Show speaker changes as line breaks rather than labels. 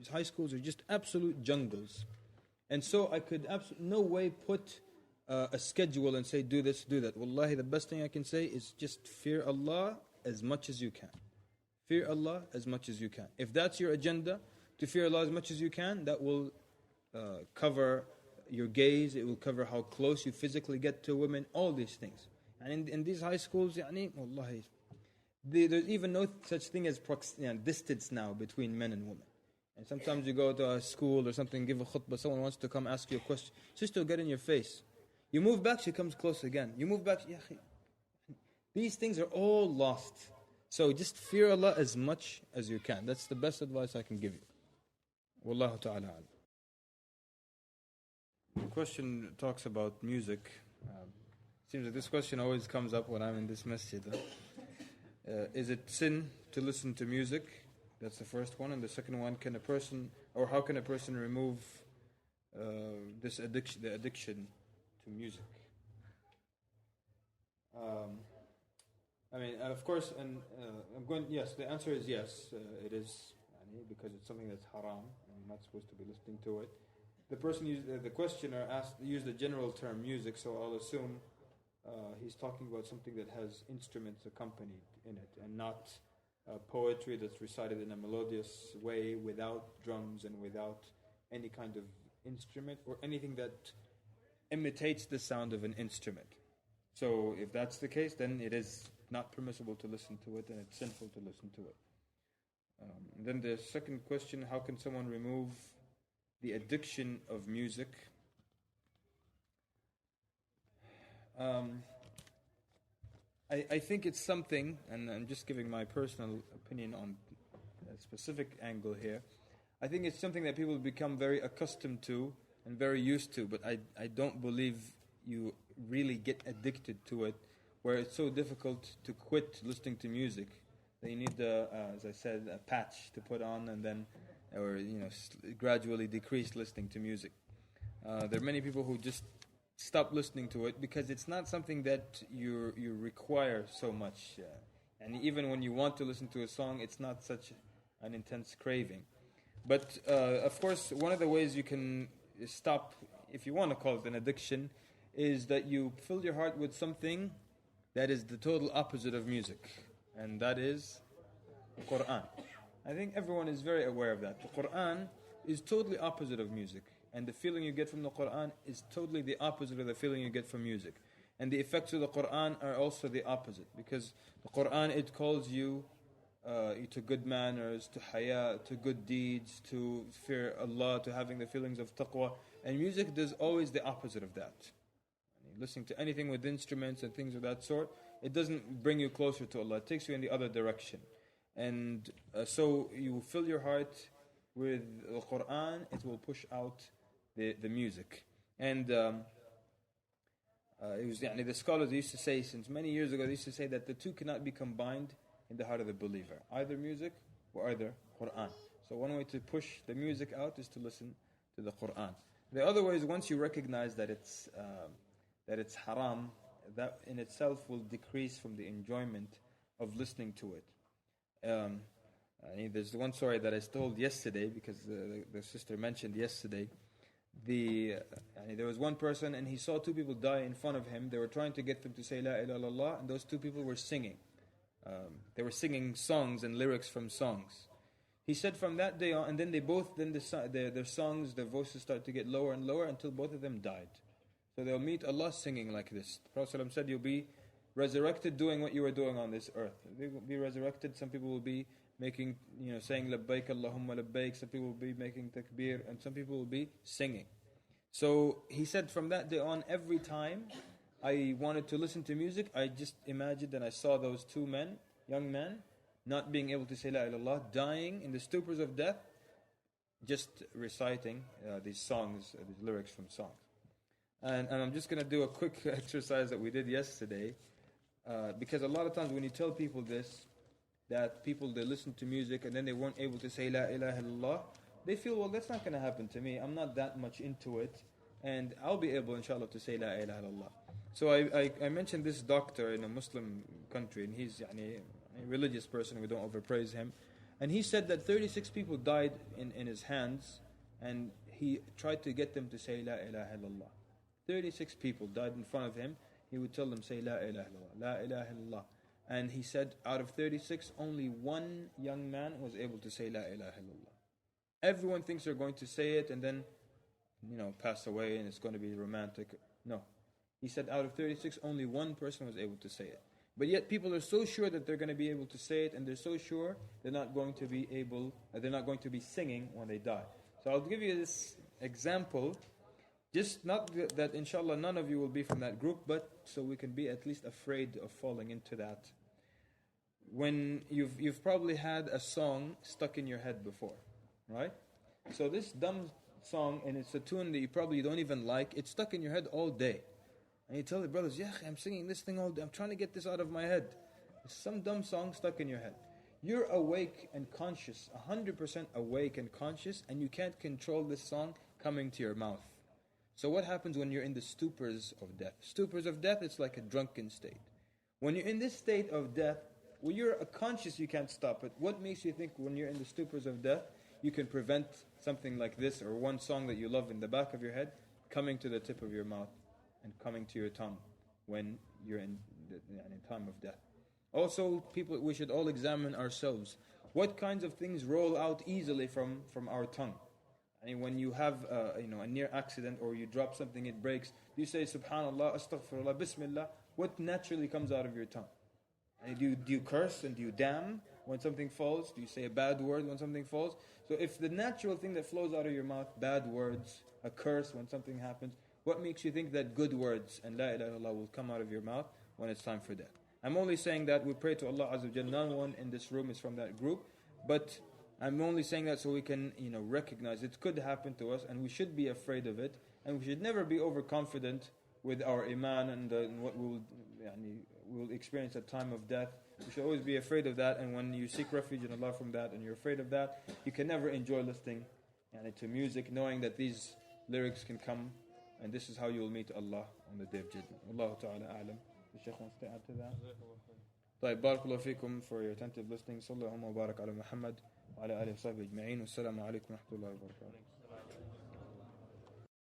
these high schools are just absolute jungles. And so I could no way put a schedule and say, do this, do that. Wallahi, the best thing I can say is just fear Allah as much as you can. Fear Allah as much as you can. If that's your agenda, to fear Allah as much as you can, that will cover your gaze, it will cover how close you physically get to women, all these things. And in these high schools, wallahi, there's even no such thing as distance now between men and women. And sometimes you go to a school or something, give a khutbah, someone wants to come ask you a question, sister will get in your face. You move back, she comes close again. You move back, these things are all lost. So just fear Allah as much as you can. That's the best advice I can give you. Wallahu ta'ala alam. The question talks about music. Seems that this question always comes up when I'm in this masjid. Is it sin to listen to music? That's the first one. And the second one, how can a person remove the addiction to music? Of course, and yes, the answer is yes, it is, because it's something that's haram, and you're not supposed to be listening to it. The person the questioner used the general term music, so I'll assume he's talking about something that has instruments accompanied in it, and not poetry that's recited in a melodious way without drums and without any kind of instrument or anything that imitates the sound of an instrument. So if that's the case, then it is not permissible to listen to it, and it's sinful to listen to it. Then the second question, how can someone remove the addiction of music? I think it's something, and I'm just giving my personal opinion on a specific angle here. I think it's something that people become very accustomed to and very used to, but I don't believe you really get addicted to it, where it's so difficult to quit listening to music that you need, as I said, a patch to put on and then, or gradually decrease listening to music. There are many people who just stop listening to it because it's not something that you require so much. And even when you want to listen to a song, it's not such an intense craving. But of course, one of the ways you can stop, if you want to call it an addiction, is that you fill your heart with something that is the total opposite of music. And that is the Quran. I think everyone is very aware of that. The Quran is totally opposite of music. And the feeling you get from the Quran is totally the opposite of the feeling you get from music. And the effects of the Quran are also the opposite. Because the Quran, it calls you to good manners, to Hayaa, to good deeds, to fear Allah, to having the feelings of taqwa. And music does always the opposite of that. Listening to anything with instruments and things of that sort, it doesn't bring you closer to Allah. It takes you in the other direction. And so you fill your heart with the Quran, it will push out the music. And it was the scholars used to say, since many years ago, they used to say that the two cannot be combined in the heart of the believer, either music or either Quran. So one way to push the music out is to listen to the Quran. The other way is, once you recognize that it's haram, that in itself will decrease from the enjoyment of listening to it. There's one story that I told yesterday, because the sister mentioned yesterday. There was one person, and he saw two people die in front of him. They were trying to get them to say La ilaha illallah, and those two people were singing. They were singing songs and lyrics from songs. He said from that day on, and then their songs, their voices started to get lower and lower until both of them died. So they'll meet Allah singing like this. The Prophet said, you'll be resurrected doing what you were doing on this earth. They will be resurrected. Some people will be making, saying labbaik Allahumma labbaik. Some people will be making takbir, and some people will be singing. So he said, from that day on, every time I wanted to listen to music, I just imagined and I saw those two men, young men, not being able to say La ilaha illallah, dying in the stupors of death, just reciting these songs, these lyrics from songs. And I'm just going to do a quick exercise that we did yesterday, because a lot of times when you tell people this, that people, they listen to music and then they weren't able to say La ilaha illallah, they feel, well, that's not going to happen to me. I'm not that much into it, and I'll be able, inshallah, to say La ilaha illallah. So I mentioned this doctor in a Muslim country, and he's a religious person, we don't overpraise him. And he said that 36 people died in his hands, and he tried to get them to say La ilaha illallah. 36 people died in front of him. He would tell them, say La ilaha illallah, La ilaha illallah. And he said, out of 36, only one young man was able to say La ilaha illallah. Everyone thinks they're going to say it and then, pass away and it's going to be romantic. No. He said, out of 36, only one person was able to say it. But yet people are so sure that they're going to be able to say it, and they're so sure they're not going to be singing when they die. So I'll give you this example, just not that inshallah none of you will be from that group, but so we can be at least afraid of falling into that. When you've probably had a song stuck in your head before, right? So this dumb song, and it's a tune that you probably don't even like, it's stuck in your head all day. And you tell the brothers, yeah, I'm singing this thing all day, I'm trying to get this out of my head. It's some dumb song stuck in your head. You're awake and conscious, 100% awake and conscious, and you can't control this song coming to your mouth. So what happens when you're in the stupors of death? Stupors of death, it's like a drunken state. When you're in this state of death, when you're conscious, you can't stop it. What makes you think when you're in the stupors of death, you can prevent something like this, or one song that you love in the back of your head, coming to the tip of your mouth and coming to your tongue when you're in time of death? Also, people, we should all examine ourselves. What kinds of things roll out easily from our tongue? I mean, when you have a near accident, or you drop something, it breaks, do you say Subhanallah, Astaghfirullah, Bismillah? What naturally comes out of your tongue? And do you curse and do you damn when something falls? Do you say a bad word when something falls? So if the natural thing that flows out of your mouth, bad words, a curse when something happens, what makes you think that good words and La ilaha illallah will come out of your mouth when it's time for death? I'm only saying that we pray to Allah Azza wa Jalla. No one in this room is from that group, but I'm only saying that so we can recognize it could happen to us, and we should be afraid of it, and we should never be overconfident with our Iman and what we will experience at time of death. You should always be afraid of that, and when you seek refuge in Allah from that and you're afraid of that, you can never enjoy listening to music, knowing that these lyrics can come, and this is how you will meet Allah on the day of Judgment. Allahu ta'ala a'lam. The Shaykh wants to add to that. طيب, barakallahu feekum for your attentive listening. Sallallahu wa barak ala Muhammad wa ala alihi wa sahbihi ajma'in. Wassalamu alaikum wa rahmatullahi wa barakatuh.